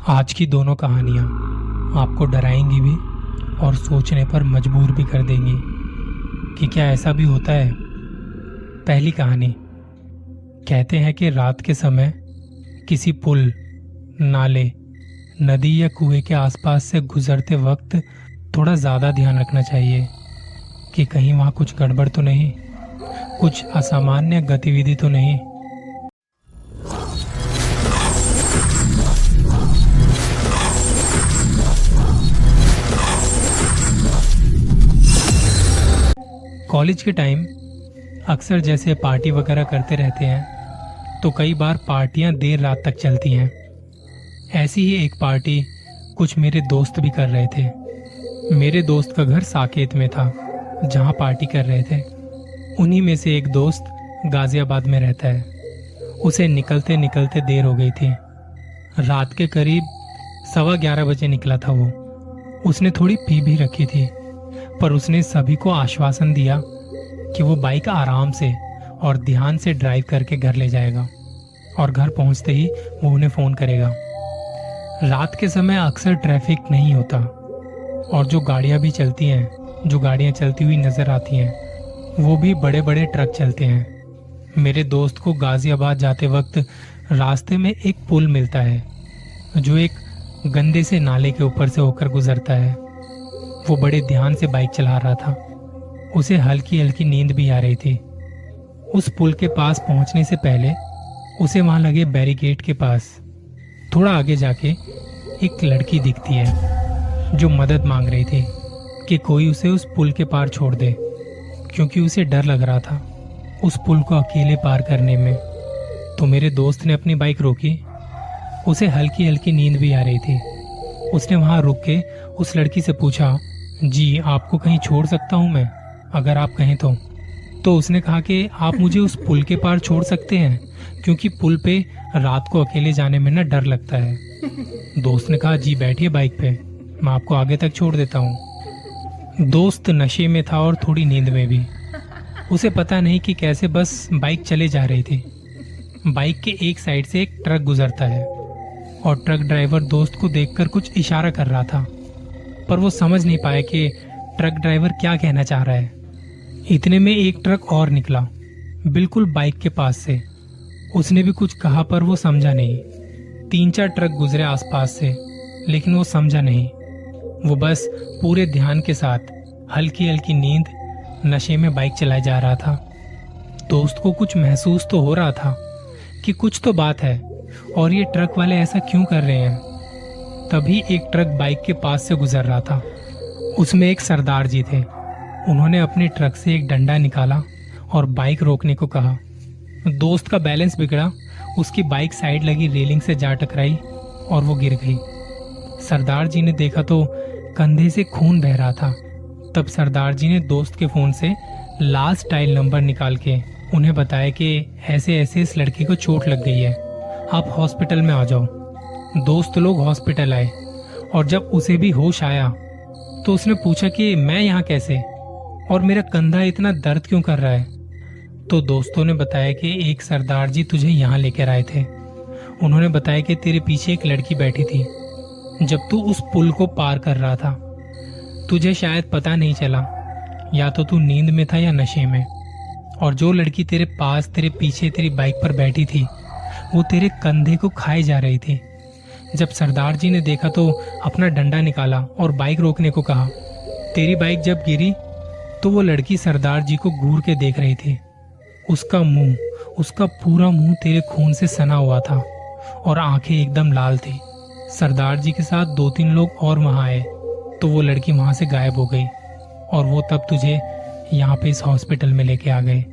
आज की दोनों कहानियाँ आपको डराएंगी भी और सोचने पर मजबूर भी कर देंगी कि क्या ऐसा भी होता है। पहली कहानी। कहते हैं कि रात के समय किसी पुल, नाले, नदी या कुएं के आसपास से गुजरते वक्त थोड़ा ज़्यादा ध्यान रखना चाहिए कि कहीं वहाँ कुछ गड़बड़ तो नहीं, कुछ असामान्य गतिविधि तो नहीं। कॉलेज के टाइम अक्सर जैसे पार्टी वगैरह करते रहते हैं तो कई बार पार्टियां देर रात तक चलती हैं। ऐसी ही एक पार्टी कुछ मेरे दोस्त भी कर रहे थे। मेरे दोस्त का घर साकेत में था जहां पार्टी कर रहे थे। उन्हीं में से एक दोस्त गाजियाबाद में रहता है। उसे निकलते निकलते देर हो गई थी। रात के करीब 11:15 बजे निकला था वो। उसने थोड़ी पी भी रखी थी, पर उसने सभी को आश्वासन दिया कि वो बाइक आराम से और ध्यान से ड्राइव करके घर ले जाएगा और घर पहुंचते ही वो उन्हें फोन करेगा। रात के समय अक्सर ट्रैफिक नहीं होता और जो गाड़ियां भी चलती हैं, जो गाड़ियां चलती हुई नजर आती हैं, वो भी बड़े बड़े ट्रक चलते हैं। मेरे दोस्त को गाजियाबाद जाते वक्त रास्ते में एक पुल मिलता है जो एक गंदे से नाले के ऊपर से होकर गुजरता है। वो बड़े ध्यान से बाइक चला रहा था। उसे हल्की हल्की नींद भी आ रही थी। उस पुल के पास पहुंचने से पहले उसे वहां लगे बैरिकेड के पास थोड़ा आगे जाके एक लड़की दिखती है जो मदद मांग रही थी कि कोई उसे उस पुल के पार छोड़ दे, क्योंकि उसे डर लग रहा था उस पुल को अकेले पार करने में। तो मेरे दोस्त ने अपनी बाइक रोकी। उसे हल्की हल्की नींद भी आ रही थी। उसने वहां रुक के उस लड़की से पूछा, जी आपको कहीं छोड़ सकता हूं मैं, अगर आप कहें तो उसने कहा कि आप मुझे उस पुल के पार छोड़ सकते हैं, क्योंकि पुल पे रात को अकेले जाने में ना डर लगता है। दोस्त ने कहा, जी बैठिए बाइक पे, मैं आपको आगे तक छोड़ देता हूँ। दोस्त नशे में था और थोड़ी नींद में भी। उसे पता नहीं कि कैसे बस बाइक चले जा रही थी। बाइक के एक साइड से एक ट्रक गुजरता है और ट्रक ड्राइवर दोस्त को देखकर कुछ इशारा कर रहा था, पर वो समझ नहीं पाया कि ट्रक ड्राइवर क्या कहना चाह रहा है। इतने में एक ट्रक और निकला, बिल्कुल बाइक के पास से। उसने भी कुछ कहा पर वो समझा नहीं। 3-4 ट्रक गुजरे आसपास से, लेकिन वो समझा नहीं। वो बस पूरे ध्यान के साथ हल्की हल्की नींद, नशे में बाइक चलाए जा रहा था। दोस्त को कुछ महसूस तो हो रहा था कि कुछ तो बात है और ये ट्रक वाले ऐसा क्यों कर रहे हैं। तभी एक ट्रक बाइक के पास से गुजर रहा था। उसमें एक सरदार जी थे। उन्होंने अपने ट्रक से एक डंडा निकाला और बाइक रोकने को कहा। दोस्त का बैलेंस बिगड़ा, उसकी बाइक साइड लगी रेलिंग से जा टकराई और वो गिर गई। सरदार जी ने देखा तो कंधे से खून बह रहा था। तब सरदार जी ने दोस्त के फोन से लास्ट डायल नंबर निकाल के उन्हें बताया कि ऐसे ऐसे इस लड़की को चोट लग गई है, आप हॉस्पिटल में आ जाओ। दोस्त लोग हॉस्पिटल आए और जब उसे भी होश आया तो उसने पूछा कि मैं यहाँ कैसे और मेरा कंधा इतना दर्द क्यों कर रहा है। तो दोस्तों ने बताया कि एक सरदार जी तुझे यहाँ लेकर आए थे। उन्होंने बताया कि तेरे पीछे एक लड़की बैठी थी जब तू उस पुल को पार कर रहा था। तुझे शायद पता नहीं चला, या तो तू नींद में था या नशे में, और जो लड़की तेरे पास तेरे पीछे तेरी बाइक पर बैठी थी वो तेरे कंधे को खाए जा रही थी। जब सरदार जी ने देखा तो अपना डंडा निकाला और बाइक रोकने को कहा। तेरी बाइक जब गिरी तो वो लड़की सरदार जी को घूर के देख रही थी। उसका पूरा मुंह तेरे खून से सना हुआ था और आंखें एकदम लाल थी। सरदार जी के साथ 2-3 लोग और वहां आए तो वो लड़की वहां से गायब हो गई और वो तब तुझे यहाँ पे इस हॉस्पिटल में लेके आ गए।